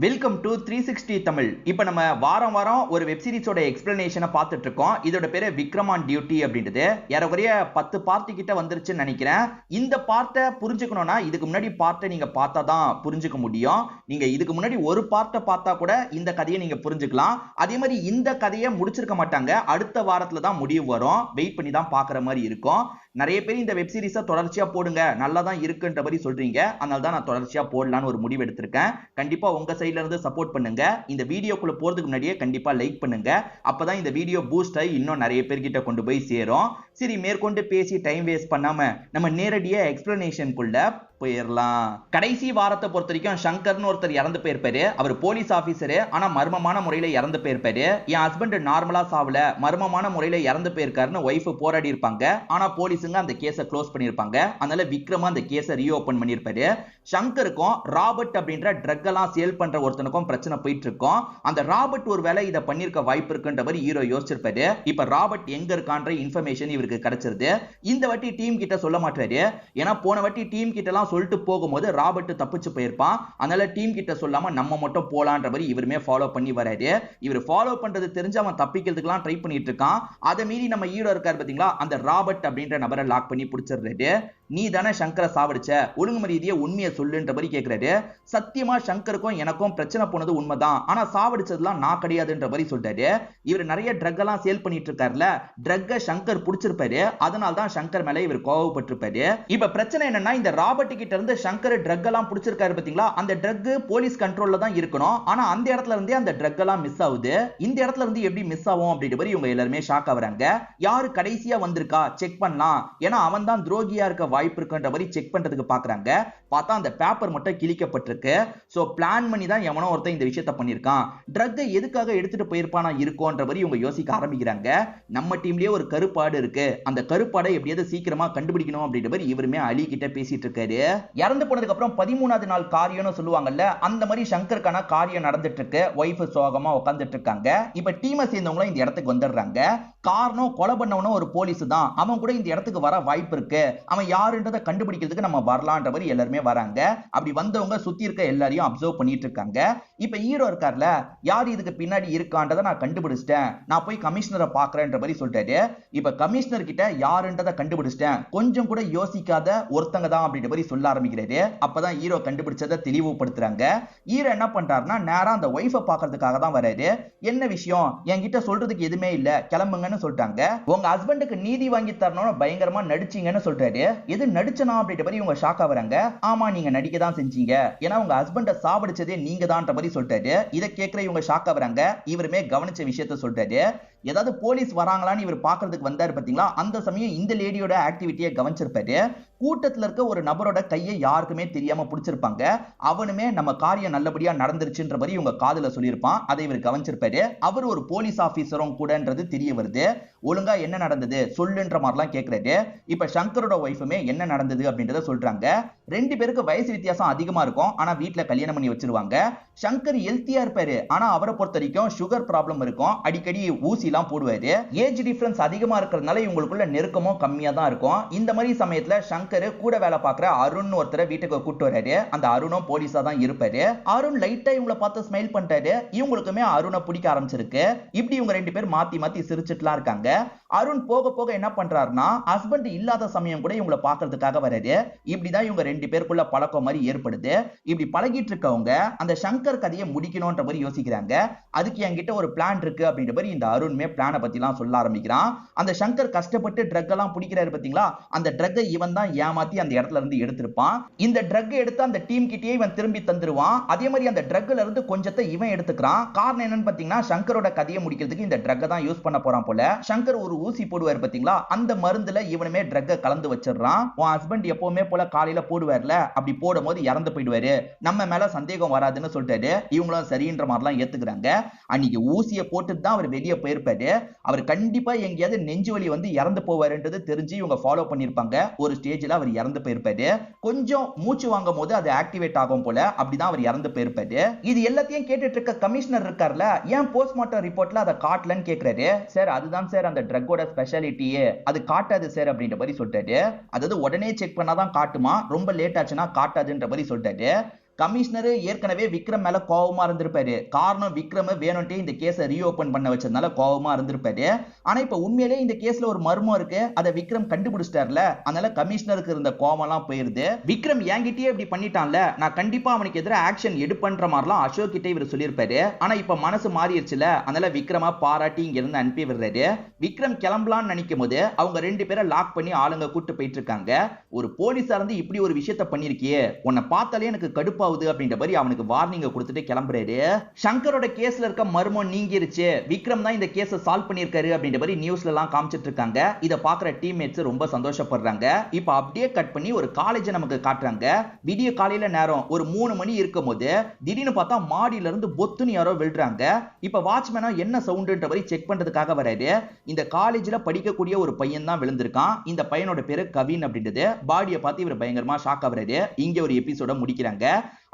Welcome to 360 Tamil. இப்போ நம்ம வாரம் வாரம் ஒரு வெப் சீரிஸோட எக்ஸ்பிளனேஷனை பார்த்துட்டு இருக்கோம். இதோட பேரு விக்ரம் ஆன் டியூட்டி அப்படின்றது. ஏறக்குறைய 10 பார்ட்டி கிட்ட வந்துருச்சுன்னு நினைக்கிறேன். இந்த பார்ட்டை புரிஞ்சுக்கணும்னா இதுக்கு முன்னாடி பார்ட்டை நீங்க பார்த்தா தான் புரிஞ்சுக்க முடியும். நீங்க இதுக்கு முன்னாடி ஒரு பார்ட்டை பார்த்தா கூட இந்த கதையை நீங்க புரிஞ்சுக்கலாம். அதே மாதிரி இந்த கதையை முடிச்சிருக்க மாட்டாங்க, அடுத்த வாரத்துல தான் முடிவு வரும். வெயிட் பண்ணி தான் பாக்குற மாதிரி இருக்கும். நிறைய பேர் இந்த வெப் சீரிஸை தொடர்ச்சியா போடுங்க, நல்லா தான் இருக்குன்ற மாதிரி சொல்றீங்க. அதனால தான் நான் தொடர்ச்சியா போடலான்னு ஒரு முடிவு எடுத்திருக்கேன். கண்டிப்பா உங்க சைடுல இருந்து சப்போர்ட் பண்ணுங்க. இந்த வீடியோக்குள்ள போறதுக்கு முன்னாடியே கண்டிப்பா லைக் பண்ணுங்க. அப்பதான் இந்த வீடியோ பூஸ்ட் ஆகி இன்னும் நிறைய பேர்கிட்ட கொண்டு போய் சேரும். சரி, மேற்கொண்டு பேசி டைம் வேஸ்ட் பண்ணாம நம்ம நேரடியா எக்ஸ்பிளனேஷனுக்குள்ள போயிடலாம். கடைசி வாரத்தை பொறுத்த வரைக்கும் சங்கர்னு ஒருத்தர் இறந்து போயிருப்பாரு. அவர் போலீஸ் ஆபீசரு, ஆனா மர்மமான முறையில இறந்து போயிருப்பாரு. என் ஹஸ்பண்ட் நார்மலா சாவல, மர்மமான முறையில இறந்து போயிருக்காருன்னு ஒய்ஃப் போராடி இருப்பாங்க. ஆனா போலீஸுங்க அந்த கேஸை க்ளோஸ் பண்ணிருப்பாங்க. அதனால விக்ரம் அந்த கேஸை ரீஓபன் பண்ணிருப்பாரு. சங்கருக்கும் ராபர்ட் அப்படின்ற ட்ரக் எல்லாம் சேல் பண்ற ஒருத்தனுக்கும் பிரச்சனை போயிட்டு இருக்கும். அந்த ராபர்ட் ஒரு வேலை இதை பண்ணிருக்க வாய்ப்பு இருக்குன்ற மாதிரி ஹீரோ யோசிச்சிருப்பாரு. இப்ப ராபர்ட் எங்க இருக்கான்ற இன்ஃபர்மேஷன் இவருக்கு கிடைச்சிருது. இந்த வாட்டி டீம் கிட்ட சொல்ல மாட்டாரு. ஏன்னா போன வாட்டி டீம் கிட்ட எல்லாம் சொல்லிட்டு போகும்போது ராபர்ட் தப்பிச்சு போயிருப்பான். அதனால டீம் கிட்ட சொல்லாம நம்ம மட்டும் போலான்ற மாதிரி இவருமே ஃபாலோ பண்ணி வராரு. இவர் ஃபாலோ பண்றது தெரிஞ்சு அவன் தப்பிக்கிறதுக்கெல்லாம் ட்ரை பண்ணிட்டு இருக்கான். அதை மீறி நம்ம ஹீரோ இருக்காரு பாத்தீங்களா, அந்த ராபர்ட் அப்படின்ற நபரை லாக் பண்ணி பிடிச்சிடுறாரு. நீ தானே சங்கரை சாவடிச்ச, ஒழுங்கு மரியாதையை உண்மையை சொல்லுன்ற மாதிரி கேட்கிறாரு. சத்தியமா சங்கருக்கும் எனக்கும் பிரச்சனை போனது உண்மைதான், ஆனா சாவடிச்சதுலாம் நான் கிடையாதுன்ற மாதிரி சொல்றாரு. இவர் நிறைய ட்ரக் எல்லாம் சேல் பண்ணிட்டு இருக்காருல, ட்ரக்க சங்கர் பிடிச்சிருப்பாரு. அதனால தான் சங்கர் மேல இவர் கோவப்பட்டிருப்பாரு. இப்ப பிரச்சனை என்னன்னா, இந்த ராபர்ட் கிட்ட இருந்து சங்கர் ட்ரக் எல்லாம் பிடிச்சிருக்காரு பாத்தீங்களா, அந்த ட்ரக் போலீஸ் கண்ட்ரோல்ல தான் இருக்கணும். ஆனா அந்த இடத்துல இருந்தே அந்த ட்ரக் எல்லாம் மிஸ் ஆகுது. இந்த இடத்துல இருந்து எப்படி மிஸ் ஆகும் அப்படின்ற மாதிரி இவங்க எல்லாருமே ஷாக் ஆகுறாங்க. யாரு கடைசியா வந்திருக்கா செக் பண்ணலாம், ஏன்னா அவன் தான் துரோகியா இருக்க வாய்ப்பு இருக்குன்ற மாதிரி செக் பண்றதுக்கு பாக்குறாங்க. பார்த்தா அந்த பேப்பர் மட்டும் கிழிக்கப்பட்டிருக்கு. சோ பிளான் பண்ணி தான் எவனோ ஒருத்தன் இந்த விஷயத்தை பண்ணிருக்கான். ட்ரக் எதுக்காக எடுத்துட்டு போயிருப்பானா இருக்கும்ன்ற மாதிரி இவங்க யோசிக்க ஆரம்பிக்கிறாங்க. நம்ம டீம்லயே ஒரு கருப்பாடு இருக்கு, அந்த கருப்பாடை எப்படியாவது சீக்கிரமா கண்டுபிடிக்கணும் அப்படின்ற மாதிரி இவருமே அலி கிட்ட பேசிட்டு இருக்காரு. இறந்து போனதுக்கு அப்புறம் 13வது நாள் காரியம்னு சொல்லுவாங்கல்ல, அந்த மாதிரி சங்கருக்கான காரியம் நடந்துட்டு இருக்கு. ஒய்ஃப் சோகமா உட்கார்ந்துட்டு இருக்காங்க. இப்ப டீமை சேர்ந்தவங்களும் இந்த இடத்துக்கு வந்துடுறாங்க. காரணம் கொலை பண்ணவனும் ஒரு போலீஸ் தான், அவன் கூட இந்த இடத்துக்கு வர வாய்ப்பு இருக்கு, அவன் யாருன்றதை கண்டுபிடிக்கிறதுக்கு நம்ம வரலான்ற மாதிரி எல்லாருமே வராங்க. அப்படி வந்தவங்க சுத்தி இருக்க எல்லாரையும் அப்சர்வ் பண்ணிட்டு இருக்காங்க. இப்ப ஹீரோ இருக்கார்ல, யார் இதுக்கு பின்னாடி இருக்கான்றதை நான் கண்டுபிடிச்சிட்டேன், நான் போய் கமிஷனரை பாக்குறேன்ற மாதிரி சொல்லிட்டாரு. இப்ப கமிஷனர் கிட்ட யாருன்றதை கண்டுபிடிச்சிட்டேன், கொஞ்சம் கூட யோசிக்காத ஒருத்தங்க தான் அப்படின்ற மாதிரி சொல்ல ஆரம்பிக்கிறாரு. அப்பதான் ஹீரோ கண்டுபிடிச்சதை தெளிவுபடுத்துறாங்க. ஹீரோ என்ன பண்றாருன்னா, நேரா அந்த ஒய்ஃபை பாக்குறதுக்காக தான் வராரு. என்ன விஷயம், என்கிட்ட சொல்றதுக்கு எதுவுமே இல்ல, கிளம்புங்கன்னு சொல்லிட்டாங்க. உங்க ஹஸ்பண்டுக்கு நீதி வாங்கி தரணும்னு பயங்கரமா நடிச்சீங்கன்னு சொல்றாரு. எது நடிச்சனா அப்படின்ற மாதிரி இவங்க ஷாக் ஆவறாங்க. ஆமா, நீங்க நடிக்க தான் செஞ்சீங்க, ஏன்னா உங்க ஹஸ்பண்ட சாவடிச்சதே நீங்க தான்ன்ற மாதிரி சொல்றாரு. இத கேக்குற இவங்க ஷாக் ஆவறாங்க. இவருமே கவனிச்ச விஷயத்தை சொல்றாரு. ஏதாவது போலீஸ் வராங்களான்னு இவர் பாக்குறதுக்கு வந்தாரு பாத்தீங்களா, அந்த சமயம் இந்த லேடியோட ஆக்டிவிட்டியை கவனிச்சிருப்பாரு. கூட்டத்துல இருக்க ஒரு நபரோட கையை யாருக்குமே தெரியாம பிடிச்சிருப்பாங்க. அவனுமே நம்ம காரியம் நல்லபடியா நடந்துருச்சுன்ற மாதிரி இவங்க காதுல சொல்லியிருப்பான். அதை இவர் கவனிச்சிருப்பாரு. அவர் ஒரு போலீஸ் ஆபீசரும் கூடன்றது தெரிய வருது. ஒழுங்கா என்ன நடந்தது சொல்லுன்ற மாதிரிலாம் கேட்கிறாரு. இப்ப சங்கரோட ஒய்ஃபுமே என்ன நடந்தது அப்படின்றத சொல்றாங்க. ரெண்டு பேருக்கு வயசு வித்தியாசம் அதிகமா இருக்கும், ஆனா வீட்டுல கல்யாணம் பண்ணி வச்சிருவாங்க. சங்கர் ஹெல்த்தியா இருப்பாரு, ஆனா அவரை பொறுத்த வரைக்கும் சுகர் ப்ராப்ளம் இருக்கும், அடிக்கடி ஊசி எல்லாம் போடுவாரு. ஏஜ் டிஃபரன்ஸ் அதிகமா இருக்கிறதுனால இவங்களுக்குள்ள நெருக்கமும் கம்மியா தான் இருக்கும். இந்த மாதிரி சமயத்துல சங்கர் கூட வேலை பார்க்குற அருண் ஒருத்தரை வீட்டுக்கு கூட்டு வராரு. அந்த அருணும் போலீஸா தான் இருப்பாரு. அருண் லைட்டா இவங்களை பார்த்து ஸ்மைல் பண்ணிட்டாரு. இவங்களுக்குமே அருணை பிடிக்க ஆரம்பிச்சிருக்கு. இப்படி இவங்க ரெண்டு பேர் மாத்தி மாத்தி சிரிச்சிட்டுலாம் இருக்காங்க. அருண் போக போக என்ன பண்றாருன்னா, ஹஸ்பண்ட் இல்லாத சமயம் கூட இவங்களை பார்க்கறதுக்காக வராரு. இப்படிதான் இவங்க ரெண்டு பேருக்குள்ள பழக்கம் மாதிரி ஏற்படுது. இப்படி பழகிட்டு இருக்கவங்க அந்த சங்கர் கதையை முடிக்கணும்ன்ற மாதிரி யோசிக்கிறாங்க. அதுக்கு என்கிட்ட ஒரு பிளான் இருக்கு அப்படின்ற மாதிரி இந்த அருண்மே பிளானை பத்தி எல்லாம் சொல்ல ஆரம்பிக்கிறான். அந்த சங்கர் கஷ்டப்பட்டு ட்ரக் எல்லாம் பிடிக்கிறாரு பாத்தீங்களா, அந்த ட்ரக்கை இவன் தான் ஏமாத்தி அந்த இடத்துல இருந்து எடுத்திருப்பான். இந்த ட்ரக் எடுத்து அந்த டீம் கிட்டயே இவன் திரும்பி தந்துருவான். அதே மாதிரி அந்த ட்ரக்ல இருந்து கொஞ்சத்தை இவன் எடுத்துக்கிறான். காரணம் என்னன்னு பாத்தீங்கன்னா, சங்கரோட கதையை முடிக்கிறதுக்கு இந்த ட்ரக்கை தான் யூஸ் பண்ண போறான் போல. சங்கர் ஒரு ஊசி போடுவார் பாத்தீங்களா, அந்த மருந்துல இவனுமே ட்ரக்கை கலந்து வச்சிடறான். உன் ஹஸ்பண்ட் எப்பவுமே போல காலையில போடுவார்ல, அப்படி போடும்போது இறந்து போயிடுவாரு, நம்ம மேல சந்தேகம் வராதுன்னு சொல்லிட்டாரு. இவங்களும் சரின்ற மாதிரிலாம் ஏத்துக்கிறாங்க. அன்னைக்கு ஊசியை போட்டு தான் அவர் வெளியே போயிருப்பாரு. அவர் கண்டிப்பா எங்கேயாவது நெஞ்சு வலி வந்து இறந்து போவாருன்றது தெரிஞ்சு இவங்க ஃபாலோ பண்ணிருப்பாங்க. ஒரு ஸ்டேஜ்ல அவர் இறந்து போயிருப்பாரு. கொஞ்சம் மூச்சு வாங்கும் போது அது ஆக்டிவேட் ஆகும் போல, அப்படிதான் அவர் இறந்து போயிருப்பாரு. இது எல்லாத்தையும் கேட்டுட்டு இருக்க கமிஷனர் இருக்கார்ல, ஏன் போஸ்ட்மார்ட்டம் ரிப்போர்ட்ல அதை காட்டலன்னு கேக்குறாரு. சார் அதுதான் சார் அந்த ட்ரக்கோட ஸ்பெஷாலிட்டியே, அது காட்டாது சார் அப்படின்ற மாதிரி சொல்லிட்டாரு. அதாவது உடனே செக் பண்ணாதான் காட்டுமா, ரொம்ப லேட் ஆச்சுன்னா காட்டாதுன்ற மாதிரி சொல்லிட்டாரு. கமிஷனர் ஏற்கனவே விக்ரம் மேல கோவமா இருந்திருப்பாரு. காரணம் விக்ரம் வேணும்ட்டே இந்த கேஸை ரீஓபன் பண்ண வச்சதுனால கோவமா இருந்திருப்பாரு. ஆனா இப்ப உண்மையிலேயே இந்த கேஸ்ல ஒரு மர்மம் இருக்கு, அதை விக்ரம் கண்டுபிடிச்சிட்டார்ல, அதனால கமிஷனருக்கு இருந்த கோவம்லாம் போயிருது. விக்ரம் என்கிட்டயே இப்படி பண்ணிட்டான்ல, நான் கண்டிப்பா அவனுக்கு எதிராக ஆக்ஷன் எடுப்பன்ற மாதிரிலாம் அசோக் கிட்ட இவர் சொல்லியிருப்பாரு. ஆனா இப்ப மனசு மாறிடுச்சுல, அதனால விக்ரமா பாராட்டி இங்க இருந்து அனுப்பி விடுறாரு. விக்ரம் கிளம்பலாம்னு நினைக்கும் போது அவங்க 2 பேரை லாக் பண்ணி ஆளுங்க கூட்டு போயிட்டு இருக்காங்க. ஒரு போலீஸா இருந்து இப்படி ஒரு விஷயத்த பண்ணிருக்கியே, உன்னை பார்த்தாலே எனக்கு கடுப்பாகுது அப்படின்ற மாதிரி அவனுக்கு வார்னிங்க கொடுத்துட்டு கிளம்புறாரு. சங்கரோட கேஸ்ல இருக்க மர்மம் நீங்கிருச்சு, விக்ரம் தான் இந்த கேஸை சால்வ் பண்ணிருக்காரு அப்படின்ற மாதிரி நியூஸ்ல எல்லாம் காமிச்சிட்டு இருக்காங்க. இத பாக்குற டீம்மேட்ஸ் ரொம்ப சந்தோஷப்படுறாங்க. இப்ப அப்படியே கட் பண்ணி ஒரு காலேஜ் நமக்கு காட்டுறாங்க. விடிய காலையில நேரம் ஒரு 3 மணி இருக்கும் போது திடீர்னு பார்த்தா மாடியில இருந்து பொத்துன்னு யாரோ விழுறாங்க. இப்ப வாட்ச்மேனா என்ன சவுண்ட்ன்ற மாதிரி செக் பண்றதுக்காக வராரு. இந்த காலேஜ்ல படிக்கக்கூடிய ஒரு பையன் தான் விழுந்திருக்கான். இந்த பையனோட பேரு கவின் அப்படின்றது. பாடியை பார்த்து இவர் பயங்கரமா ஷாக் ஆகுறாரு. இங்க ஒரு எபிசோட முடிக்கிறாங்க.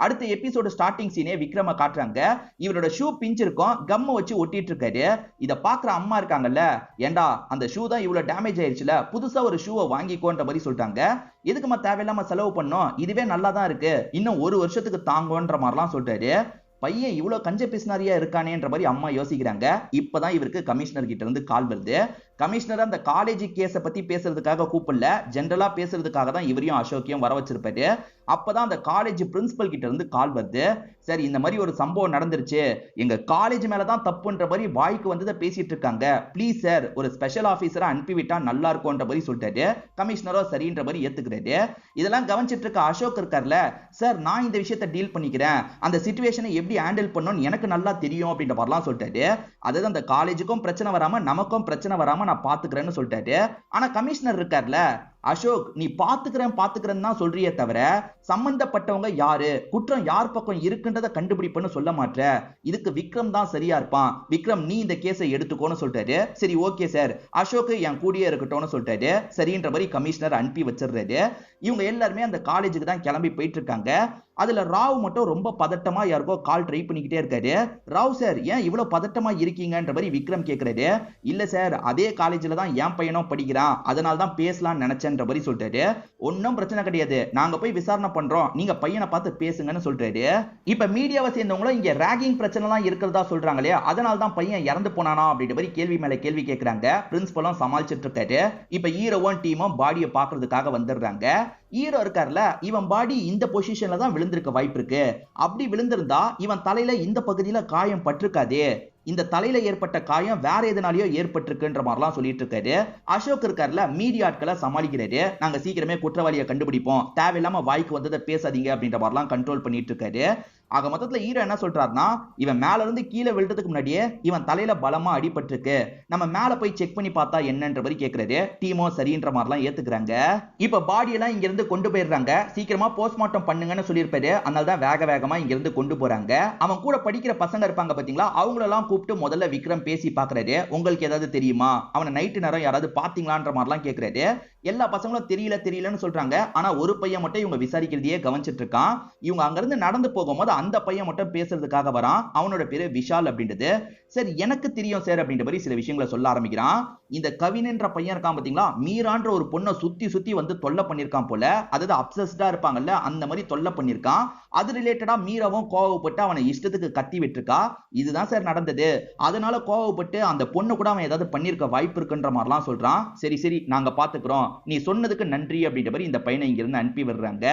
அடுத்த எபிசோட ஸ்டார்டிங் சீனே விக்ரம காட்டுறாங்க. இவரோட ஷூ பிஞ்சிருக்கும், கம்ம வச்சு ஒட்டிட்டு இருக்காரு. இத பாக்குற அம்மா இருக்காங்கல்ல, ஏண்டா அந்த ஷூ தான் இவ்வளவு டேமேஜ் ஆயிடுச்சுல, புதுசா ஒரு ஷூவை வாங்கிக்கோன்ற மாதிரி சொல்லிட்டாங்க. எதுக்குமா தேவையில்லாம செலவு பண்ணோம், இதுவே நல்லா தான் இருக்கு, இன்னும் 1 வருஷத்துக்கு தாங்கன்ற மாதிரிலாம் சொல்றாரு. பையன் இவ்வளவு கஞ்ச பிசினாரியா இருக்கானேன்ற மாதிரி அம்மா யோசிக்கிறாங்க. இப்பதான் இவருக்கு கமிஷனர் கிட்ட இருந்து கால் வருது. கமிஷனர் அந்த காலேஜ் கேஸ பத்தி பேசுறதுக்காக கூப்பிடல, ஜெனரலா பேசுறதுக்காக தான் இவரையும் அசோக்கையும் வர வச்சிருப்பாரு. அப்பதான் அந்த காலேஜ் பிரின்சிபல் கிட்ட இருந்து கால் வருது. சரி, இந்த மாதிரி ஒரு சம்பவம் நடந்துருச்சு, எங்க காலேஜ் மேலதான் தப்புன்ற மாதிரி வாய்க்கு வந்ததை பேசிட்டு இருக்காங்க, ப்ளீஸ் சார் ஒரு ஸ்பெஷல் ஆபீசரா அனுப்பிவிட்டா நல்லா இருக்கும்ன்ற மாதிரி சொல்லிட்டாரு. கமிஷனரோ சரின்ற மாதிரி ஏத்துக்கிறாரு. இதெல்லாம் கவனிச்சிட்டு இருக்க அசோக் இருக்கார்ல, சார் நான் இந்த விஷயத்தை டீல் பண்ணிக்கிறேன், அந்த சிச்சுவேஷனை எப்படி ஹேண்டில் பண்ணணும்னு எனக்கு நல்லா தெரியும் அப்படின்ற மாதிரிலாம் சொல்லிட்டாரு. அதாவது அந்த காலேஜுக்கும் பிரச்சனை வராம நமக்கும் பிரச்சனை வராம நான் பாத்துக்கிறேன்னு சொல்லிட்டாரு. ஆனா கமிஷனர் இருக்கார்ல, அசோக் நீ பாத்துக்கிறேன்னு தான் சொல்றியே தவிர சம்பந்தப்பட்டவங்க யாரு, குற்றம் யார் பக்கம் இருக்குன்றத கண்டுபிடிப்புன்னு சொல்ல மாட்டே. இதுக்கு விக்ரம் தான் சரியா இருப்பான், விக்ரம் நீ இந்த கேஸை எடுத்துக்கோன்னு சொல்லிட்டாரு. சரி ஓகே சார், அசோக் என் கூடயே இருக்கட்டும்னு சொல்லிட்டாரு. சரின்ற மாதிரி கமிஷனர் அனுப்பி வச்சிடுறாரு. இவங்க எல்லாருமே அந்த காலேஜுக்கு தான் கிளம்பி போயிட்டு இருக்காங்க. அதுல ராவ் மட்டும் ரொம்ப பதட்டமா யாருக்கோ கால் ட்ரை பண்ணிக்கிட்டே இருக்காரு. ராவ் சார் ஏன் இவ்வளவு பதட்டமா இருக்கீங்கன்ற மாதிரி விக்ரம் கேக்குறாரு. இல்ல சார், அதே காலேஜ்ல தான் என் பையனும் படிக்கிறான், அதனால தான் பேசலாம்னு நினைச்சேன்ற மாதிரி சொல்லிட்டாரு. ஒன்னும் பிரச்சனை கிடையாது, நாங்க போய் விசாரணை பண்றோம், நீங்க பையனை பார்த்து பேசுங்கன்னு சொல்றாரு. இப்ப மீடியாவை சேர்ந்தவங்களும் இங்க ராகிங் பிரச்சனை எல்லாம் இருக்கிறதா சொல்றாங்களே, அதனால தான் பையன் இறந்து போனானா அப்படின்ற மாதிரி கேள்வி மேல கேள்வி கேட்கறாங்க. பிரின்சிபலும் சமாளிச்சிட்டு இருக்காரு. இப்ப ஹீரோவும் டீமும் பாடியை பாக்குறதுக்காக வந்துடுறாங்க. ஹீரோ இருக்கார்ல, இவன் பாடி இந்த பொசிஷன்ல தான் விழுந்திருக்க வாய்ப்பு இருக்கு. அப்படி விழுந்திருந்தா இவன் தலையில இந்த பகுதியில காயம் பட்டிருக்காதே, இந்த தலையில ஏற்பட்ட காயம் வேற எதனாலயோ ஏற்பட்டிருக்குன்ற மாதிரிலாம் சொல்லிட்டு இருக்காரு. அசோக் இருக்கார்ல, மீடியா ஆட்களை சமாளிக்கிறாரு. நாங்க சீக்கிரமே குற்றவாளியை கண்டுபிடிப்போம், தேவையில்லாம வாய்க்கு வந்ததை பேசாதீங்க அப்படின்ற மாதிரிலாம் கண்ட்ரோல் பண்ணிட்டு இருக்காரு. ஆக மொத்தத்துல ஹீரோ என்ன சொல்றாருன்னா, இவன் மேல இருந்து கீழே விழுறதுக்கு முன்னாடியே இவன் தலையில பலமா அடிபட்டிருக்கு, நம்ம மேல போய் செக் பண்ணி பார்த்தா என்னன்ற மாதிரி கேக்குறாரு. டீமோ சரின்ற மாதிரிலாம் ஏத்துக்கிறாங்க. இப்ப பாடி எல்லாம் இங்க இருந்து கொண்டு போயிடுறாங்க. சீக்கிரமா போஸ்ட்மார்ட்டம் பண்ணுங்கன்னு சொல்லியிருப்பாரு, அதனால தான் வேக வேகமா இங்க இருந்து கொண்டு போறாங்க. அவன் கூட படிக்கிற பசங்க இருப்பாங்க பாத்தீங்களா, அவங்களெல்லாம் கூப்பிட்டு முதல்ல விக்ரம் பேசி பாக்குறாரு. உங்களுக்கு ஏதாவது தெரியுமா, அவனை நைட்டு நேரம் யாராவது பாத்தீங்களான்ற மாதிரிலாம் கேக்குறாரு. எல்லா பசங்களும் தெரியலன்னு சொல்றாங்க. ஆனா ஒரு பையன் மட்டும் இவங்க விசாரிக்கிறதையே கவனிச்சிட்டு இருக்கான். இவங்க அங்க இருந்து நடந்து போகும்போது அந்த பையன் மட்டும் பேசுறதுக்காக வரான். அவனோட பேரு விஷால் அப்படின்றது. சரி எனக்கு தெரியும் சார் அப்படின்ற மாதிரி சில விஷயங்களை சொல்ல ஆரம்பிக்கிறான். இந்த கவின்ன்ற பையன் இருக்கான் பாத்தீங்களா, மீரான்ற ஒரு பொண்ணை சுத்தி சுத்தி வந்து தொல்லை பண்ணிருக்கான் போல, அதாவது அப்சஸ்டா இருப்பாங்கல்ல அந்த மாதிரி தொல்லை பண்ணிருக்கான். அது ரிலேட்டடா மீராவும் கோவப்பட்டு அவனை இஷ்டத்துக்கு கத்தி விட்டுருக்கா. இதுதான் சார் நடந்தது, அதனால கோவப்பட்டு அந்த பொண்ணு கூட அவன் ஏதாவது பண்ணிருக்க வாய்ப்பு இருக்குன்ற மாதிரிலாம் சொல்றான். சரி சரி நாங்க பாத்துக்கிறோம், நீ சொன்னதுக்கு நன்றி அப்படின்ற மாதிரி இந்த பையனை இங்க இருந்து அனுப்பி விடுறாங்க.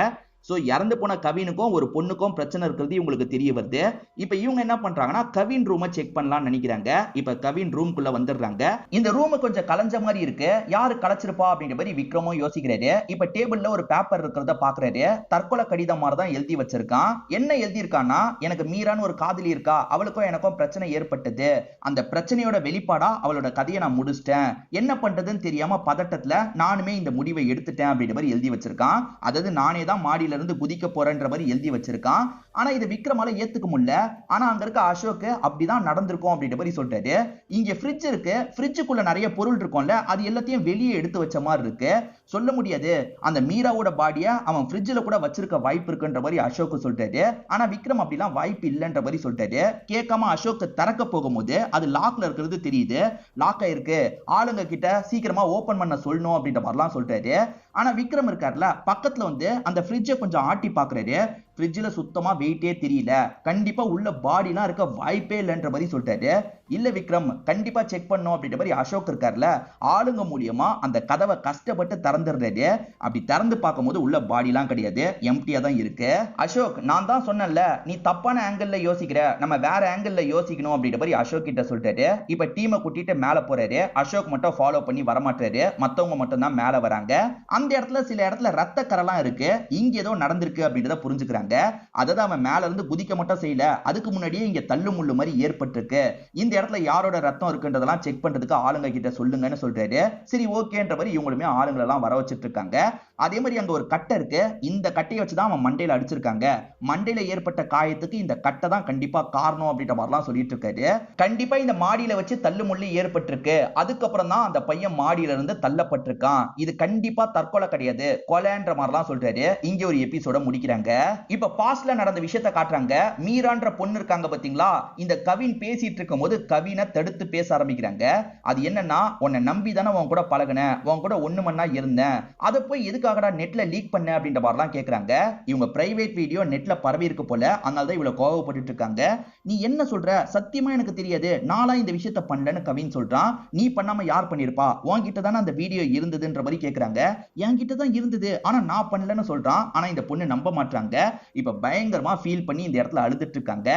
சோ இறந்து போன கவினுக்கும் ஒரு பொண்ணுக்கும் பிரச்சனை இருக்கிறது இவங்களுக்கு தெரிய வருது. இப்ப இவங்க என்ன பண்றாங்கன்னா கவின் ரூமை செக் பண்ணலாம்னு நினைக்கிறாங்க. இப்ப கவின் ரூம்குள்ள வந்துடுறாங்க. இந்த ரூம் கொஞ்சம் கலஞ்ச மாதிரி இருக்கு, யாரு கலைச்சிருப்பா அப்படின்ற மாதிரி விக்ரமும் யோசிக்கிறாரு. இப்ப டேபிள்ல ஒரு பேப்பர் இருக்கிறத பாக்குறாரு. தற்கொலை கடிதம் மாதிரி தான் எழுதி வச்சிருக்கான். என்ன எழுதி இருக்கான்னா, எனக்கு மீரான்னு ஒரு காதலி இருக்கா, அவளுக்கும் எனக்கும் பிரச்சனை ஏற்பட்டது, அந்த பிரச்சனையோட வெளிப்பாடா அவளோட கதையை நான் முடிச்சிட்டேன், என்ன பண்றதுன்னு தெரியாம பதட்டத்துல நானுமே இந்த முடிவை எடுத்துட்டேன் அப்படின்ற மாதிரி எழுதி வச்சிருக்கான். அதாவது நானே தான் மாடியில இருந்து குதிக்க போறேன்ற மாதிரி எழுதி வச்சிருக்கான். ஆனா இது விக்ரமால ஏத்துக்க முடியல. ஆனா அங்க இருக்க அசோக் அப்படிதான் நடந்திருக்கும் அப்படின்ற மாதிரி சொல்றாரு. இங்க ஃப்ரிட்ஜ் இருக்கு, ஃப்ரிட்ஜுக்குள்ள நிறைய பொருள் இருக்கும்ல, அது எல்லாத்தையும் வெளியே எடுத்து வச்ச மாதிரி இருக்கு, சொல்ல முடியாது அந்த மீராவோட பாடியை அவன் ஃப்ரிட்ஜ்ல கூட வச்சிருக்க வாய்ப்பு இருக்குன்ற மாதிரி அசோக் சொல்றாரு. ஆனா விக்ரம் அப்படிலாம் வாய்ப்பு இல்லைன்ற மாதிரி சொல்றாரு. கேட்காம அசோக் திறக்க போகும்போது அது லாக்ல இருக்கிறது தெரியுது. லாக் ஆயிருக்கு, ஆளுங்க கிட்ட சீக்கிரமா ஓபன் பண்ண சொல்லணும் அப்படின்ற மாதிரிலாம் சொல்றாரு. ஆனா விக்ரம் இருக்கார்ல, பக்கத்துல வந்து அந்த ஃப்ரிட்ஜை கொஞ்சம் ஆட்டி பாக்குறாரு. ஃப்ரிட்ஜ்ல சுத்தமா வெயிட்டே தெரியல, கண்டிப்பா உள்ள பாடிலாம் இருக்க வாய்ப்பே இல்லைன்ற மாதிரி சொல்லிட்டாரு. இல்ல விக்ரம், கண்டிப்பா செக் பண்ணோம் அப்படின்ற மாதிரி அசோக் இருக்கார்ல, ஆளுங்க மூலியமா அந்த கதவை கஷ்டப்பட்டு திறந்துடுறாரு. அப்படி திறந்து பார்க்கும்போது உள்ள பாடிலாம் கிடையாது, எம்டியா தான் இருக்கு. அசோக், நான் தான் சொன்னேன்ல, நீ தப்பான ஆங்கிள் யோசிக்கிற, நம்ம வேற ஆங்கிள் யோசிக்கணும் அப்படின்ற மாதிரி அசோக் கிட்ட சொல்லிட்டாரு. இப்ப டீமை கூட்டிட்டு மேல போறாரு. அசோக் மட்டும் ஃபாலோ பண்ணி வரமாட்டாரு, மத்தவங்க மட்டும் தான் மேல வராங்க. அந்த இடத்துல சில இடத்துல ரத்த கரெல்லாம் இருக்கு, இங்க ஏதோ நடந்திருக்கு அப்படின்றத புரிஞ்சுக்கிறாங்க. அதாவது அவன் மேல இருந்து குதிக்க மட்டும் செய்யல, அதுக்கு முன்னாடியே இங்க தள்ளு முள்ளு மாதிரி ஏற்பட்டிருக்கு. இந்த இடத்துல யாரோட ரத்தம் இருக்குன்றதெல்லாம் செக் பண்றதுக்கு ஆளுங்க கிட்ட சொல்லுங்கன்னு சொல்றாரு. சரி ஓகேன்ற மாதிரி இவங்களுமே ஆளுங்களை எல்லாம் வர வச்சிட்டு இருக்காங்க. அதே மாதிரி அங்க ஒரு கட்டை இருக்கு, இந்த கட்டையை வச்சுதான் அவன் மண்டையில அடிச்சிருக்காங்க. மண்டையில ஏற்பட்ட காயத்துக்கு இந்த கட்டை தான் கண்டிப்பா காரணம் அப்படின்ற மாதிரிலாம் சொல்லிட்டு இருக்காரு. கண்டிப்பா இந்த மாடியில வச்சு தள்ளு முள்ளு ஏற்பட்டிருக்கு, அதுக்கப்புறம் தான் அந்த பையன் மாடியில இருந்து தள்ளப்பட்டிருக்கான், இது கண்டிப்பா தற்கொலை கிடையாது, கொலைன்ற மாதிரிலாம் சொல்றாரு. இங்க ஒரு எபிசோட முடிக்கிறாங்க. இப்ப பாஸ்ட்ல நடந்த விஷயத்தை காட்டுறாங்க. மீரான்ற பொண்ணு இருக்காங்க பாத்தீங்களா, இந்த கவின் பேசிட்டு இருக்கும் போது கவினை தடுத்து பேச ஆரம்பிக்கிறாங்க. அது என்னன்னா, உன்னை நம்பி தானே உன் கூட பழகுனேன், உன் கூட ஒண்ணு மண்ணா இருந்தேன், அதை போய் எதுக்காகடா நெட்ல லீக் பண்ண அப்படின்ற மாதிரிலாம் கேக்குறாங்க. இவங்க பிரைவேட் வீடியோ நெட்ல பரவி இருக்கு போல, அதனால தான் இவ்வளவு கோவப்பட்டு இருக்காங்க. நீ என்ன சொல்ற, சத்தியமா எனக்கு தெரியாது, நாளா இந்த விஷயத்தை பண்ணலன்னு கவின் சொல்றான். நீ பண்ணாம யார் பண்ணிருப்பா, உன்கிட்ட தானே அந்த வீடியோ இருந்ததுன்ற மாதிரி கேக்குறாங்க. என்கிட்ட தான் இருந்தது, ஆனா நான் பண்ணலன்னு சொல்றான். ஆனா இந்த பொண்ணு நம்ப மாட்டாங்க. இப்ப பயங்கரமா ஃபீல் பண்ணி இந்த இடத்துல அழுதுட்டு இருக்காங்க.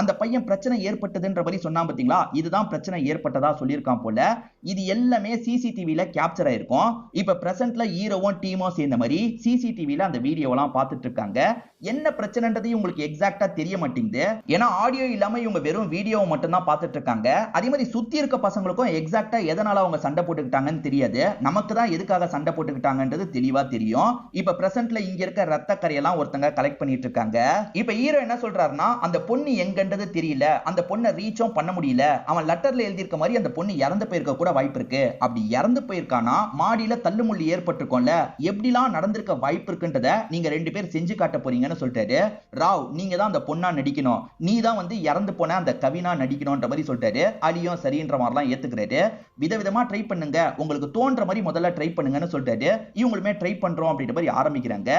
அந்த பையன் பிரச்சனை ஏற்பட்டதுன்ற மாதிரி சொன்னா பாத்தீங்களா, இதுதான் பிரச்சனை ஏற்பட்டதா சொல்லியிருக்கான் போல. இது எல்லாமே சிசிடிவில கேப்சர் ஆயிருக்கும். இப்ப பிரசன்ட்ல ஹீரோவும் டீமும் சேர்ந்த மாதிரி சிசிடிவில அந்த வீடியோலாம் பார்த்துட்டு இருக்காங்க. என்ன பிரச்சனைன்றது உங்களுக்கு எக்ஸாக்ட்டா தெரிய மாட்டேங்குது, ஏன்னா ஆடியோ இல்லாம இவங்க வெறும் வீடியோவை மட்டும் தான் பார்த்துட்டு இருக்காங்க. அதே மாதிரி சுத்தி இருக்க பசங்களுக்கும் எக்ஸாக்ட்டா எதனால அவங்க சண்டை போட்டுக்கிட்டாங்கன்னு தெரியாது, நமக்கு தான் எதுக்காக சண்டை போட்டுக்கிட்டாங்கன்றது தெளிவா தெரியும். இப்ப பிரசன்ட்ல இங்க இருக்க ரத்த கரையெல்லாம் ஒருத்தங்க கலெக்ட் பண்ணிட்டு இருக்காங்க. இப்ப ஹீரோ என்ன சொல்றாருன்னா, அந்த பொண்ணு எங்கன்றது தெரியல, அந்த பொண்ணை ரீச்சும் பண்ண முடியல, அவன் லெட்டர்ல எழுதி இருக்க மாதிரி அந்த பொண்ணு இறந்து போயிருக்க கூட வாய்ப்பு இருக்கு. அப்படி இறந்து போயிருக்கானா, மாடியில தள்ளுமுள்ளு ஏற்பட்டிருக்கும்ல, எப்படிலாம் நடந்திருக்க வாய்ப்பு இருக்குன்றத நீங்க ரெண்டு பேர் செஞ்சு காட்ட போறீங்கன்னு சொல்லிட்டாரு. ராவ், நீங்க தான் அந்த பொண்ணா நடிக்கணும், நீ தான் வந்து இறந்து போன அந்த கவினா நடிக்கணும்ன்ற மாதிரி சொல்லிட்டாரு. அலியும் சரின்ற மாதிரிலாம் ஏத்துக்கிறாரு. விதவிதமா ட்ரை பண்ணுங்க, உங்களுக்கு தோன்ற மாதிரி முதல்ல ட்ரை பண்ணுங்கன்னு சொல்லிட்டாரு. இவங்களுமே ட்ரை பண்றோம் அப்படின்ற மாதிரி ஆரம்பிக்கிறாங்க.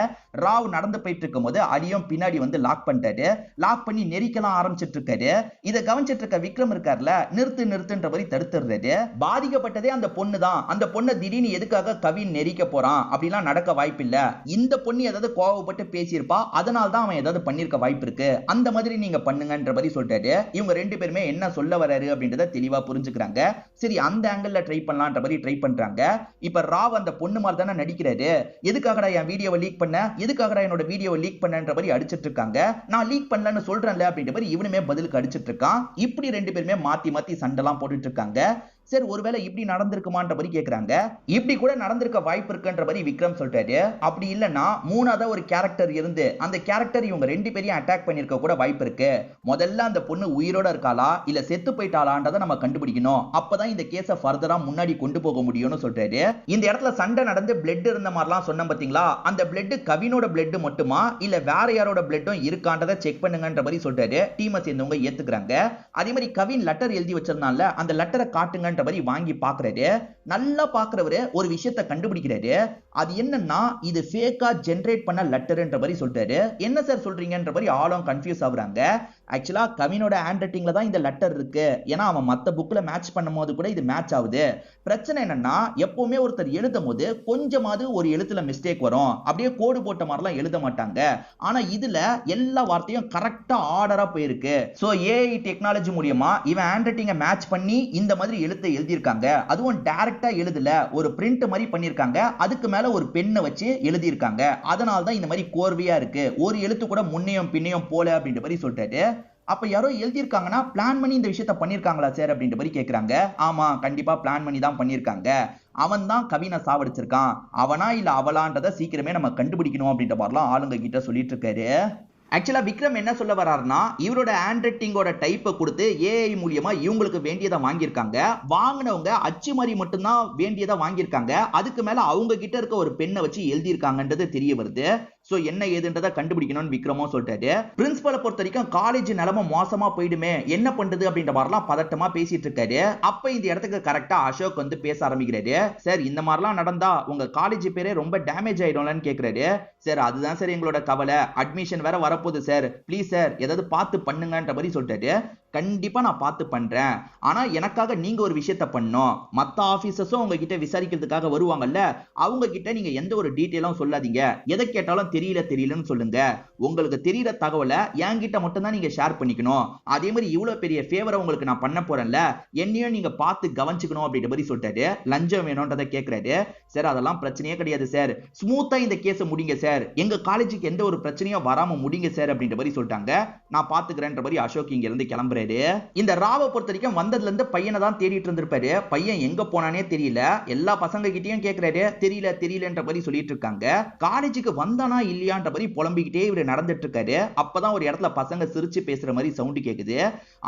ராவ் நடந்து போயிட்டு இருக்கும் போது அலியும் பின்னாடி வந்து லாக் பண்ணிட்டாரு. லாக் பண்ணி நெரிக்கலாம் ஆரம்பிச்சிட்டு இருக்காரு. இதை கவனிச்சிட்டு இருக்க விக்ரம் இருக்கார்ல, நிறுத்து நிறுத்துன்ற மாதிரி தடுத்துறாரு. பாதிக்கப்பட்டதே அந்த பொண்ணு தான், அந்த பொண்ணை திடீர்னு எதுக்காக கவின் நெரிக்க போறான், அப்படிலாம் நடக்க வாய்ப்பு இல்ல. இந்த பொண்ணு ஏதாவது கோவப்பட்டு பேசியிருப்பா, அதனால தான் அவன் ஏதாவது பண்ணிருக்க வாய்ப்பு இருக்கு, அந்த மாதிரி நீங்க பண்ணுங்கன்ற மாதிரி சொல்லிட்டாரு. இவங்க ரெண்டு பேருமே என்ன சொல்ல வராரு அப்படின்றத தெளிவா புரிஞ்சுக்கிறாங்க. சரி, அந்த ஆங்கிள் ட்ரை பண்ணலாம்ன்ற மாதிரி ட்ரை பண்றாங்க. இப்ப ராவ் அந்த பொண்ணு மாதிரி தானே நடிக்கிறாரு, எதுக்காகடா என் வீடியோவை லீக் பண்ண, எதுக்காகடா என்னோட வீடியோவை லீக் பண்ணன்ற மாதிரி அடிச்சிட்டு இருக்காங்க. நான் லீக் பண்ணலன்னு சொல்றேன்ல அப்படின்ற மாதிரி இவனுமே பதிலுக்கு அடிச்சிட்டு இருக்கான். இப்படி ரெண்டு பேருமே மாத்தி மாத்தி சண்டைலாம் போட்டுட்டு இருக்காங்க. சரி, ஒருவேளை இப்படி நடந்திருக்குமான்ற மாதிரி கேக்குறாங்க. இப்படி கூட நடந்திருக்க வாய்ப்பு இருக்குன்ற மாதிரி விக்ரம் சொல்றாரு. அப்படி இல்லைன்னா மூணாவதா ஒரு கேரக்டர் இருந்து அந்த கேரக்டர் இவங்க ரெண்டு பேரையும் அட்டாக் பண்ணிருக்க கூட வாய்ப்பு இருக்கு. முதல்ல அந்த பொண்ணு உயிரோட இருக்காளா இல்ல செத்து போயிட்டாளான்றதை நம்ம கண்டுபிடிக்கணும், அப்பதான் இந்த கேஸை ஃபர்தரா முன்னாடி கொண்டு போக முடியும்னு சொல்றாரு. இந்த இடத்துல சண்டை நடந்து பிளட் இருந்த மாதிரிலாம் சொன்ன பாத்தீங்களா, அந்த பிளட் கவினோட பிளட் மட்டுமா இல்ல வேற யாரோட பிளட்டும் இருக்கான்றதை செக் பண்ணுங்கன்ற மாதிரி சொல்றாரு. டீமை சேர்ந்தவங்க ஏத்துக்கிறாங்க. அதே மாதிரி கவின் லெட்டர் எழுதி வச்சிருந்தால, அந்த லெட்டரை காட்டுங்க மாதிரி வாங்கி பாக்குறாரு. நல்லா பாக்குறவரு ஒரு விஷயத்தை கண்டுபிடிக்கிறாரு. அது என்னன்னா, இது ஃபேக்கா ஜெனரேட் பண்ண லெட்டர்ன்ற மாதிரி சொல்றாரு. என்ன சார் சொல்றீங்கன்ற மாதிரி ஆளும் கன்ஃபியூஸ் ஆகுறாங்க. ஆக்சுவலா கவினோட ஹேண்ட் ரைட்டிங்ல தான் இந்த லெட்டர் இருக்கு, ஏன்னா அவன் மத்த புக்ல மேட்ச் பண்ணும்போது கூட இது மேட்ச் ஆகுது. பிரச்சனை என்னன்னா, எப்பவுமே ஒருத்தர் எழுதும் போது கொஞ்சமாவது ஒரு எழுத்துல மிஸ்டேக் வரும், அப்படியே கோடு போட்ட மாதிரிலாம் எழுத மாட்டாங்க. ஆனா இதுல எல்லா வார்த்தையும் கரெக்டா ஆர்டரா போயிருக்கு. சோ ஏஐ டெக்னாலஜி மூலமா இவன் ஹேண்ட் ரைட்டிங்கை மேட்ச் பண்ணி இந்த மாதிரி எழுத்தை எழுதியிருக்காங்க. அதுவும் டைரக்டா எழுதல, ஒரு பிரிண்ட் மாதிரி பண்ணிருக்காங்க, அதுக்கு மேல ஒரு பெண்ணை வச்சு எழுதியிருக்காங்க. அதனால தான் இந்த மாதிரி கோர்வையா இருக்கு, ஒரு எழுத்து கூட முன்னையும் பின்னையும் போல அப்படின்ற மாதிரி சொல்லிட்டாரு. அப்ப யாரோ எழுதியிருக்காங்கன்னா பிளான் பண்ணி இந்த விஷயத்த பண்ணிருக்காங்களா சார் அப்படின்ற மாதிரி கேக்குறாங்க. ஆமா, கண்டிப்பா பிளான் பண்ணி தான் பண்ணிருக்காங்க. அவன் தான் கவினை சாவடிச்சிருக்கான், அவனா இல்ல அவளான்றதை சீக்கிரமே நம்ம கண்டுபிடிக்கணும் அப்படின்ற மாதிரிலாம் ஆளுங்க கிட்ட சொல்லிட்டு இருக்காரு. ஆக்சுவலா விக்ரம் என்ன சொல்ல வர்றாருன்னா, இவரோட ஹேண்ட் ரைட்டிங்கோட டைப்பை கொடுத்து ஏஐ மூலியமா இவங்களுக்கு வேண்டியதை வாங்கியிருக்காங்க. வாங்கினவங்க அச்சு மாதிரி மட்டும்தான் வேண்டியதை வாங்கியிருக்காங்க, அதுக்கு மேல அவங்க கிட்ட இருக்க ஒரு பெண்ணை வச்சு எழுதியிருக்காங்கன்றது தெரிய வருது. சோ என்ன ஏதுன்றதை கண்டுபிடிக்கணும்னு விக்ரமும் சொல்லிட்டாரு. பிரின்சிபலை பொறுத்த வரைக்கும் காலேஜ் நிலைமை மோசமா போயிடுமே, என்ன பண்றது அப்படின்ற மாதிரிலாம் பதட்டமா பேசிட்டு இருக்காரு. அப்ப இந்த இடத்துக்கு கரெக்டா அசோக் வந்து பேச ஆரம்பிக்கிறாரு. சார் இந்த மாதிரிலாம் நடந்தா உங்க காலேஜ் பேரே ரொம்ப டேமேஜ் ஆயிடும்லன்னு கேக்குறாரு. சார் அதுதான் சார் எங்களோட கவலை, அட்மிஷன் வேற வரப்போகுது சார், ப்ளீஸ் சார் ஏதாவது பார்த்து பண்ணுங்கன்ற மாதிரி சொல்லிட்டாரு. கண்டிப்பா நான் பார்த்து பண்றேன், ஆனா எனக்காக நீங்க ஒரு விஷயத்த பண்ணணும். மத்த ஆபீசர்ஸும் உங்ககிட்ட விசாரிக்கிறதுக்காக வருவாங்கல்ல, அவங்க கிட்ட நீங்க எந்த ஒரு டீடைலும் சொல்லாதீங்க, எதை கேட்டாலும் தெரியலன்னு சொல்லுங்க. உங்களுக்கு தெரியற தகவலை என்கிட்ட மட்டும் தான் நீங்க ஷேர் பண்ணிக்கணும். அதே மாதிரி இவ்வளவு பெரிய ஃபேவரை உங்களுக்கு நான் பண்ண போறேன்ல, என்னையும் நீங்க பார்த்து கவனிச்சுக்கணும் அப்படின்ற மாதிரி சொல்லிட்டாரு. லஞ்சம் வேணும்ன்றதை கேட்கிறாரு. சார் அதெல்லாம் பிரச்சனையே கிடையாது சார், ஸ்மூத்தா இந்த கேஸை முடிங்க சார், எங்க காலேஜுக்கு எந்த ஒரு பிரச்சனையும் வராம முடிங்க சார் அப்படின்ற மாதிரி சொல்லிட்டாங்க. நான் பாத்துக்கிறேன்ற மாதிரி அசோக் இங்க இருந்து கிளம்புறாரு. இந்த ராவை பொறுத்த வரைக்கும் வந்ததுல இருந்து பையனை தான் தேடிட்டு இருந்திருப்பாரு. பையன் எங்க போனானே தெரியல. எல்லா பசங்க கிட்டயும் கேக்குறாரு, தெரியலன்ற மாதிரி சொல்லிட்டு இருக்காங்க. காலேஜுக்கு வந்தானா இல்லையான்ற மாதிரி புலம்பிக்கிட்டே இவரு நடந்துட்டு இருக்காரு. அப்பதான் ஒரு இடத்துல பசங்க சிரிச்சு பேசுற மாதிரி சவுண்ட் கேக்குது.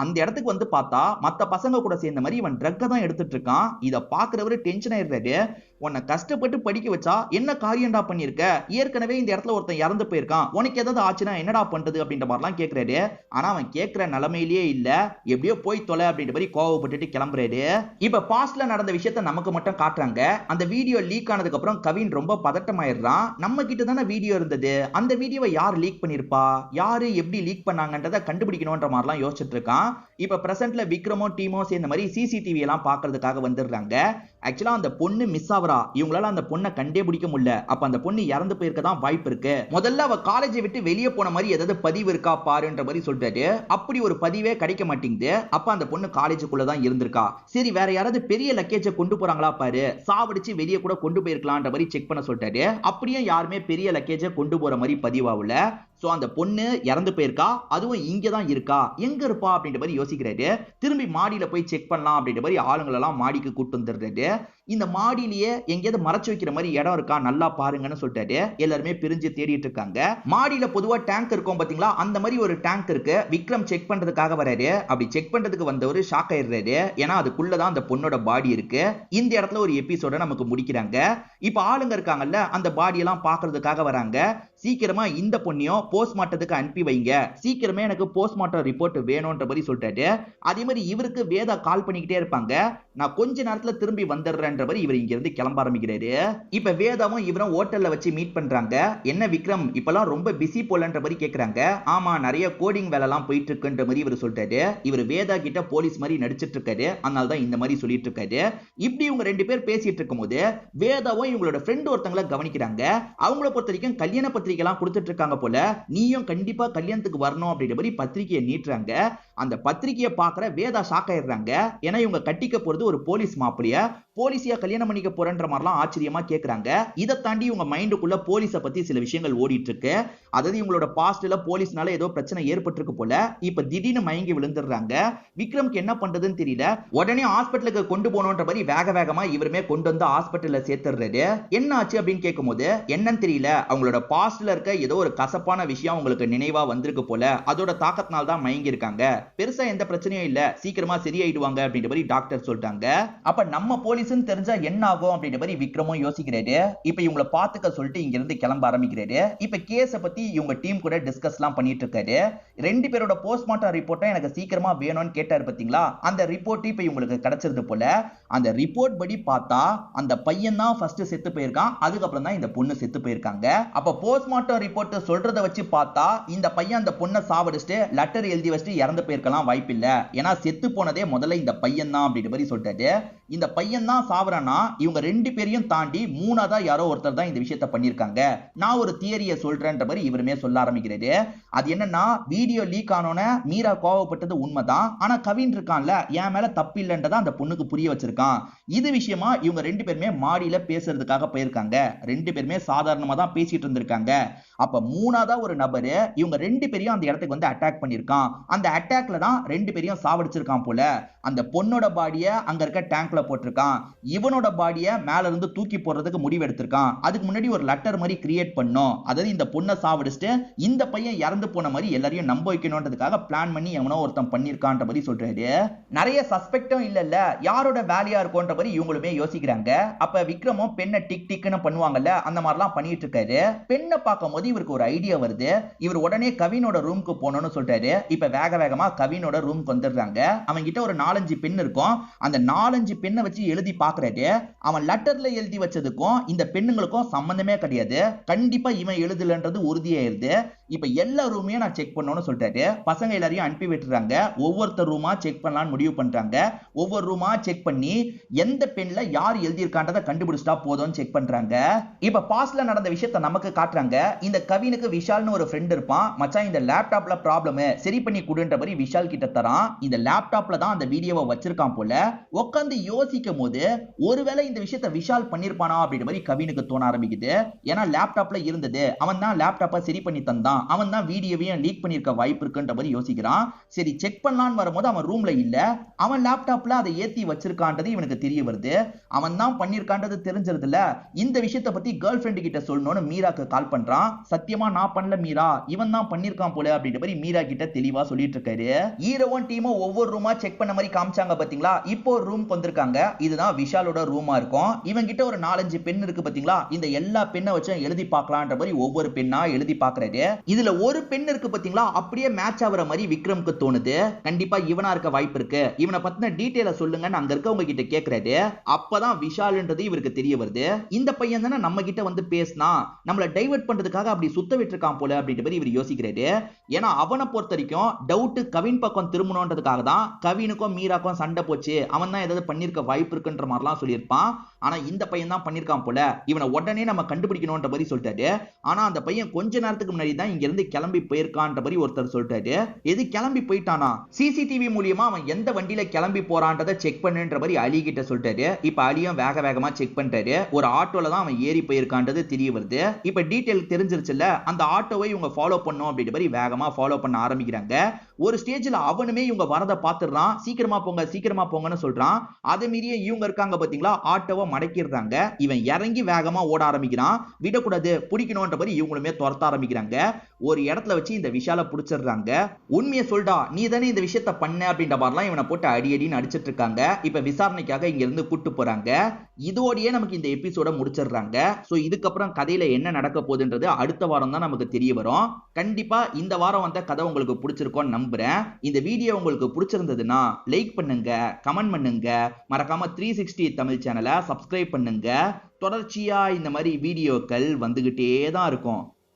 அந்த இடத்துக்கு வந்து பார்த்தா மத்த பசங்க கூட சேர்ந்த மாதிரி இவன் ட்ரக்க தான் எடுத்துட்டு இருக்கான். இத பாக்குறவரு டென்ஷன் ஆயிடுறாரு. உன்னை கஷ்டப்பட்டு படிக்க வச்சா என்ன காரியம்டா பண்ணிருக்க, ஏற்கனவே இந்த இடத்துல ஒருத்தன் இறந்து போயிருக்கான், உனக்கு ஏதாவது ஆச்சுன்னா என்னடா பண்றது அப்படின்ற மாதிரிலாம் கேக்குறாரு. ஆனா அவன் கேட்கிற நிலைமையிலேயே இல்ல, எப்படியோ போய் தொலை அப்படின்ற மாதிரி கோவப்பட்டுட்டு கிளம்புறாரு. இப்ப பாஸ்ட்ல நடந்த விஷயத்த நமக்கு மட்டும் காட்டுறாங்க. அந்த வீடியோ லீக் ஆனதுக்கு அப்புறம் கவின் ரொம்ப பதட்டமாயிடுறான். நம்ம கிட்ட தானே வீடியோ இருந்தது, அந்த வீடியோவை யார் லீக் பண்ணிருப்பா, யாரு எப்படி லீக் பண்ணாங்கன்றத கண்டுபிடிக்கணும்ன்ற மாதிரிலாம் யோசிச்சுட்டு இருக்கான். இப்ப பிரசன்ட்ல விக்ரமோ டீமோ சேர்ந்த மாதிரி சிசிடிவி எல்லாம் பாக்குறதுக்காக வந்துடுறாங்க. ஆக்சுவலா அந்த பொண்ணு மிஸ் ஆவரா, இவங்களால அந்த பொண்ணை கண்டே பிடிக்க முடியல. அப்ப அந்த பொண்ணு இறந்து போயிருக்க தான் வாய்ப்பு இருக்கு. முதல்ல அவ காலேஜை விட்டு வெளியே போன மாதிரி ஏதாவது பதிவு இருக்கா பாருன்ற மாதிரி சொல்லிட்டாரு. அப்படி ஒரு பதிவே கிடைக்க மாட்டேங்குது. அப்ப அந்த பொண்ணு காலேஜுக்குள்ள தான் இருந்திருக்கா. சரி வேற யாராவது பெரிய லக்கேஜை கொண்டு போறாங்களா பாரு, சாவடிச்சு வெளியே கூட கொண்டு போயிருக்கலாம்ன்ற மாதிரி செக் பண்ண சொல்லிட்டாரு. அப்படியே யாருமே பெரிய லக்கேஜை கொண்டு போற மாதிரி பதிவாகல. சோ அந்த பொண்ணு இறந்து போயிருக்கா, அதுவும் இங்க தான் இருக்கா, எங்க இருப்பா அப்படின்ற மாதிரி யோசிக்கிறாரு. திரும்பி மாடியில போய் செக் பண்ணலாம் அப்படின்ற மாதிரி ஆளுங்களெல்லாம் மாடிக்கு கூட்டு வந்துடுறாரு. இந்த மாடியிலேயே எங்கேயாவது மறைச்சு வைக்கிற மாதிரி இடம் இருக்கா நல்லா பாருங்கன்னு சொல்லிட்டாரு. எல்லாருமே பிரிஞ்சு தேடிட்டு இருக்காங்க. மாடியில பொதுவா டேங்க் இருக்கும் பாத்தீங்களா, அந்த மாதிரி ஒரு டேங்க் இருக்கு. விக்ரம் செக் பண்றதுக்காக வராரு. அப்படி செக் பண்றதுக்கு வந்தவர் ஷாக் ஆயிடுறாரு. ஏன்னா அதுக்குள்ளதான் அந்த பொண்ணோட பாடி இருக்கு. இந்த இடத்துல ஒரு எபிசோட நமக்கு முடிக்கிறாங்க. இப்ப ஆளுங்க இருக்காங்கல்ல, அந்த பாடி எல்லாம் பாக்குறதுக்காக வராங்க. சீக்கிரமா இந்த பொண்ணையும் போஸ்ட்மார்ட்டத்துக்கு அனுப்பி வைங்க, சீக்கிரமே எனக்கு போஸ்ட்மார்ட்டம் ரிப்போர்ட் வேணும்ன்ற மாதிரி சொல்லிட்டாரு. அதே மாதிரி இவருக்கு வேதா கால் பண்ணிக்கிட்டே இருப்பாங்க. நான் கொஞ்ச நேரத்துல திரும்பி வந்துடுறேன்ற மாதிரி இவர் இங்க இருந்து கிளம்ப ஆரம்பிக்கிறாரு. இப்ப வேதாவும் இவரும் ஹோட்டல்ல வச்சு மீட் பண்றாங்க. என்ன விக்ரம் இப்பெல்லாம் ரொம்ப பிஸி போலன்ற மாதிரி கேக்குறாங்க. ஆமா நிறைய கோடிங் வேலை எல்லாம் போயிட்டு இருக்குன்ற மாதிரி இவர் சொல்லிட்டாரு. இவர் வேதா கிட்ட போலீஸ் மாதிரி நடிச்சிட்டு இருக்காரு, அதனால தான் இந்த மாதிரி சொல்லிட்டு இருக்காரு. இப்படி இவங்க ரெண்டு பேர் பேசிட்டு இருக்கும்போது வேதாவும் இவங்களோட ஃப்ரெண்ட் ஒருத்தங்களை கவனிக்கிறாங்க. அவங்கள பொறுத்த வரைக்கும் கல்யாண பத்திரிகை எல்லாம் கொடுத்துட்டு இருக்காங்க போல. நீயும் கண்டிப்பா கல்யாணத்துக்கு வரணும் அப்படின்ற மாதிரி பத்திரிகையை நீட்டுறாங்க. அந்த பத்திரிகையை பாக்குற வேதா ஷாக் ஆயிடுறாங்க. ஏன்னா இவங்க கட்டிக்க போறது ஒரு போலீஸ் மாப்பிளைய, போலீஸியா கல்யாணம் பண்ணிக்க போறன்ற மாதிரிலாம் ஆச்சரியமா கேக்குறாங்க. இதை தாண்டி இவங்க மைண்டுக்குள்ள போலீஸை பத்தி சில விஷயங்கள் ஓடிட்டு இருக்கு. அதாவது இவங்களோட பாஸ்ட்ல போலீஸ்னால ஏதோ பிரச்சனை ஏற்பட்டிருக்கு போல. இப்ப திடீர்னு மயங்கி விழுந்துடுறாங்க. விக்ரம்க்கு என்ன பண்றதுன்னு தெரியல. உடனே ஹாஸ்பிட்டலுக்கு கொண்டு போகணுன்ற மாதிரி வேகமா இவருமே கொண்டு வந்து ஹாஸ்பிட்டல்ல சேர்த்துறாரு. என்ன ஆச்சு அப்படின்னு கேட்கும்போது என்னன்னு தெரியல, அவங்களோட பாஸ்ட்ல இருக்க ஏதோ ஒரு கசப்பான விஷயம் உங்களுக்கு நினைவா வந்திருக்கு போல, அதோட தாக்கத்தினால தான் மயங்கி இருக்காங்க. பெருசா எந்த பிரச்சனையும் இல்ல, சீக்கிரமா சரியாயிடுவாங்க அப்படின்ற மாதிரி டாக்டர் சொல்லிட்டாங்க. அப்ப நம்ம போலீஸ்னு தெரிஞ்சா என்ன ஆகும் அப்படின்ற மாதிரி விக்ரமும் யோசிக்கிறாரு. இப்ப இவங்களை பாத்துக்க சொல்லிட்டு இங்க இருந்து கிளம்ப ஆரம்பிக்கிறாரு. இப்ப கேஸ பத்தி இவங்க டீம் கூட டிஸ்கஸ் எல்லாம் பண்ணிட்டு இருக்காரு. ரெண்டு பேரோட போஸ்ட்மார்ட்டம் ரிப்போர்ட்டும் எனக்கு சீக்கிரமா வேணும்னு கேட்டாரு பாத்தீங்களா, அந்த ரிப்போர்ட் இப்ப இவங்களுக்கு கிடைச்சிருது போல. அந்த ரிப்போர்ட் படி பார்த்தா அந்த பையன் தான் ஃபர்ஸ்ட் செத்து போயிருக்கான், அதுக்கப்புறம் தான் இந்த பொண்ணு செத்து போயிருக்காங்க. அப்ப போஸ்ட்மார்ட்டம் ரிப்போர்ட் சொல்றத வச்சு பார்த்தா இந்த பையன் அந்த பொண்ணை சாவடிச்சுட்டு லெட்டர் எழுதி வச்சுட்டு இறந்து போயிருக்கலாம் வாய்ப்பில்ல. ஏன்னா செத்து போனதே முதல்ல இந்த பையன் தான் அப்படின்ற மாதிரி சொல்லிட்டாரு. இந்த பையன் தான் சாவறானா இவங்க ரெண்டு பேரையும் தாண்டி மூணாவதா யாரோ ஒருத்தர் தான் இந்த விஷயத்தை பண்ணிருக்காங்க. நான் ஒரு தியரியை சொல்றேன்ற மாதிரி இவருமே சொல்ல ஆரம்பிக்கிறாரு. அது என்னன்னா, வீடியோ லீக் ஆனோன்னு மீரா கோவப்பட்டது உண்மைதான், ஆனா கவின் இருக்கான்ல என் மேல தப்பு இல்லைன்றதை அந்த பொண்ணுக்கு புரிய வச்சிருக்கான். இது விஷயமா இவங்க ரெண்டு பேருமே மாடியில பேசுறதுக்காக போயிருக்காங்க. ரெண்டு பேருமே சாதாரணமா தான் பேசிட்டு இருந்திருக்காங்க. அப்ப மூணாவதா ஒரு நபரு இவங்க ரெண்டு பேரையும் அந்த இடத்துக்கு வந்து அட்டாக் பண்ணிருக்கான். அந்த அட்டாக்ல தான் ரெண்டு பேரையும் சாவடிச்சிருக்கான் போல. அந்த பொண்ணோட பாடிய அங்க இருக்க டேங்க்ல கொலை போட்டிருக்கான், இவனோட பாடியை மேல இருந்து தூக்கி போடுறதுக்கு முடிவு எடுத்திருக்கான், அதுக்கு முன்னாடி ஒரு லெட்டர் மாதிரி கிரியேட் பண்ணோம், அதாவது இந்த பொண்ணை சாவடிச்சுட்டு இந்த பையன் இறந்து போன மாதிரி எல்லாரையும் நம்ப வைக்கணும்ன்றதுக்காக பிளான் பண்ணி எவனோ ஒருத்தன் பண்ணிருக்கான்ற மாதிரி சொல்றாரு. நிறைய சஸ்பெக்டும் இல்ல, யாரோட வேலையா இருக்கும்ன்ற மாதிரி இவங்களுமே யோசிக்கிறாங்க. அப்ப விக்ரமும் பெண்ணை டிக் டிக்னு பண்ணுவாங்கல்ல, அந்த மாதிரிலாம் பண்ணிட்டு இருக்காரு. பெண்ணை பார்க்கும் போது இவருக்கு ஒரு ஐடியா வருது. இவர் உடனே கவினோட ரூமுக்கு போகணும்னு சொல்றாரு. இப்ப வேக வேகமா கவினோட ரூமுக்கு வந்துடுறாங்க. அவன் கிட்ட ஒரு 4-5 பென் இருக்கும். அந்த 4-5 பெண்ணை வச்சு எழுதி பாக்குறாரு. அவன் லெட்டர்ல எழுதி வச்சதுக்கும் இந்த பெண்ணுங்களுக்கும் சம்பந்தமே கிடையாது. கண்டிப்பா இவன் எழுதலன்றது உறுதியாயிருது. இப்ப எல்லா ரூமையும் நான் செக் பண்ணணும்னு சொல்றாரு. பசங்க எல்லாரையும் அனுப்பி விட்டுறாங்க. ஒவ்வொருத்தர் ரூமா செக் பண்ணலாம்னு முடிவு பண்றாங்க. ஒவ்வொரு ரூமா செக் பண்ணி எந்த பெண்ல யார் எழுதியிருக்கான்றதை கண்டுபிடிச்சா போதும்னு செக் பண்றாங்க. இப்ப பாஸ்ட்ல நடந்த விஷயத்தை நமக்கு காட்டுறாங்க. இந்த கவினுக்கு விஷால்னு ஒரு ஃப்ரெண்ட் இருப்பான். மச்சான் இந்த லேப்டாப்ல ப்ராப்ளம் சரி பண்ணி கொடுன்ற மாதிரி விஷால் கிட்ட தரான். இந்த லேப்டாப்ல தான் அந்த வீடியோவை வச்சிருக்கான் போல. உட்கார்ந்து யோசிக்கும் போது ஒருவேளை இந்த விஷயத்தை விஷால் பண்ணிருப்பானா அப்படின்ற மாதிரி கவினுக்கு தோண ஆரம்பிக்குது. ஏன்னா லேப்டாப்ல இருந்தது, அவன் தான் லேப்டாப்பை சரி பண்ணி தந்தான், அவன் தான் வீடியோவையும் லீக் பண்ணிருக்க வாய்ப்பு இருக்குன்ற மாதிரி யோசிக்கிறான். சரி செக் பண்ணலான்னு வரும்போது அவன் ரூம்ல இல்ல, அவன் லேப்டாப்ல அதை ஏத்தி வச்சிருக்கான்றது இவனுக்கு தெரிய வருது. அவன் தான் பண்ணிருக்கான்றது தெரிஞ்சிருதுல. இந்த விஷயத்தை பத்தி கேர்ள் ஃப்ரெண்ட் கிட்ட சொல்லணும்னு மீராக்கு கால் பண்றான். சத்தியமா நான் பண்ணல மீரா, இவன் தான் பண்ணிருக்கான் போல அப்படின்ற மாதிரி மீரா கிட்ட தெளிவா சொல்லிட்டு இருக்காரு. ஹீரோவும் டீமும் ஒவ்வொரு ரூமா செக் பண்ண மாதிரி காமிச்சாங்க பாத்தீங்களா. இப்போ ஒரு ரூம் வந்திருக்காங்க. இதுதான் விஷாலோட ரூமா இருக்கும். இவன் கிட்ட ஒரு 4-5 பென் இருக்கு பாத்தீங்களா. இந்த எல்லா பெண்ணை வச்சு எழுதி பார்க்கலாம்ன்ற மாதிரி ஒவ்வொரு பெண்ணா எழுதி பாக்குறாரு. இதுல ஒரு பெண் இருக்கு பாத்தீங்களா, அப்படியே மேட்ச் ஆகுற மாதிரி விக்ரம்க்கு தோணுது. கண்டிப்பா இவனா இருக்க வாய்ப்பு இருக்கு, இவனை பத்தின டீடைல சொல்லுங்கன்னு அங்க இருக்கவங்க கிட்ட கேக்குறாரு. அப்பதான் விஷால்ன்றது இவருக்கு தெரிய வருது. இந்த பையன் தானே நம்ம கிட்ட வந்து பேசினா, நம்மள டைவர்ட் பண்றதுக்காக அப்படி சுத்த விட்டுருக்கான் போல அப்படின்ற மாதிரி இவர் யோசிக்கிறாரு. ஏன்னா அவனை பொறுத்த வரைக்கும் டவுட் கவின் பக்கம் திரும்பணும்ன்றதுக்காக தான் கவினுக்கும் மீராக்கும் சண்டை போச்சு, அவன் தான் ஏதாவது பண்ணிருக்க வாய்ப்பு இருக்குன்ற மாதிரிலாம் சொல்லியிருப்பான். ஆனா இந்த பையன் தான் பண்ணிருக்கான் போல, இவனை உடனே நம்ம கண்டுபிடிக்கணும்ன்ற மாதிரி சொல்லிட்டாரு. ஆனா அந்த பையன் கொஞ்ச நேரத்துக்கு முன்னாடி தான் இங்க இருந்து கிளம்பி போயிருக்கான்ற மாதிரி ஒருத்தர் சொல்லிட்டாரு. எது கிளம்பி போயிட்டானா, சிசிடிவி மூலியமா அவன் எந்த வண்டியில கிளம்பி போறான்றதை செக் பண்ணுன்ற மாதிரி அலி கிட்ட சொல்லிட்டாரு. இப்ப அலியும் வேக வேகமா செக் பண்றாரு. ஒரு ஆட்டோல தான் அவன் ஏறி போயிருக்கான்றது தெரிய வருது. இப்ப டீடைல் தெரிஞ்சிருச்சுல்ல, அந்த ஆட்டோவை இவங்க ஃபாலோ பண்ணும் அப்படின்ற மாதிரி வேகமா ஃபாலோ பண்ண ஆரம்பிக்கிறாங்க. ஒரு ஸ்டேஜ்ல அவனுமே இவங்க வரத பாத்துறான். சீக்கிரமா போங்க சீக்கிரமா போங்கன்னு சொல்றான். அதை மீறிய இவங்க இருக்காங்க பாத்தீங்களா, ஆட்டோவை மடக்கிடுறாங்க. இவன் இறங்கி வேகமா ஓட ஆரம்பிக்கிறான். விடக்கூடாது, பிடிக்கணும்ன்ற மாதிரி இவங்களுமே துரத்த ஆரம்பிக்கிறாங்க. ஒரு இடத்துல வச்சு இந்த விஷால புடிச்சிடுறாங்க. உண்மையை சொல்டா, நீ தானே இந்த விஷயத்த பண்ண அப்படின்ற மாதிரிலாம் இவனை போட்டு அடி அடின்னு அடிச்சிட்டு இருக்காங்க. இப்ப விசாரணைக்காக இங்க இருந்து கூட்டு போறாங்க. இதோடயே நமக்கு இந்த எபிசோட முடிச்சிடுறாங்க. சோ இதுக்கப்புறம் கதையில என்ன நடக்க போகுதுன்றது அடுத்த வாரம் தான் நமக்கு தெரிய வரும். கண்டிப்பா இந்த வாரம் வந்த கதை உங்களுக்கு பிடிச்சிருக்கும்னு நம்புறேன். இந்த வீடியோ உங்களுக்கு பிடிச்சிருந்ததுன்னா லைக் பண்ணுங்க, கமெண்ட் பண்ணுங்க, மறக்காம 360 தமிழ் சேனலை சப்ஸ்கிரைப் பண்ணுங்க. தொடர்ச்சியா இந்த மாதிரி வீடியோக்கள் வந்துகிட்டே தான் இருக்கும்.